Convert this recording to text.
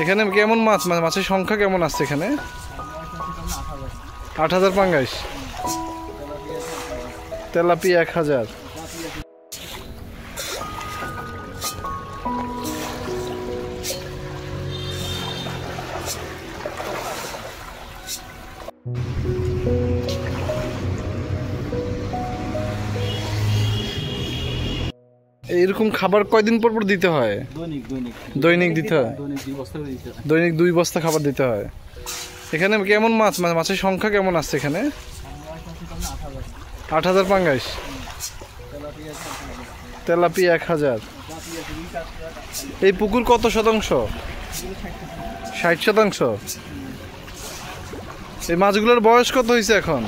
এখানে কেমন মাছ, মাছের সংখ্যা কেমন আছে এখানে? 8,000 পাঙ্গাস, তেলাপিয়া 1,000। এরকম খাবার কয়দিন পর পর দিতে হয়? দৈনিক দিতে হয়। দৈনিক 2 বস্তা খাবার দিতে হয়। এখানে কেমন মাছ, মাছের সংখ্যা কেমন আছে এখানে? 8,000 পাঙ্গাস, তেলাপিয়া 1,000। এই পুকুর কত শতাংশ? 60%। এই মাছগুলোর বয়স কত হয়েছে এখন?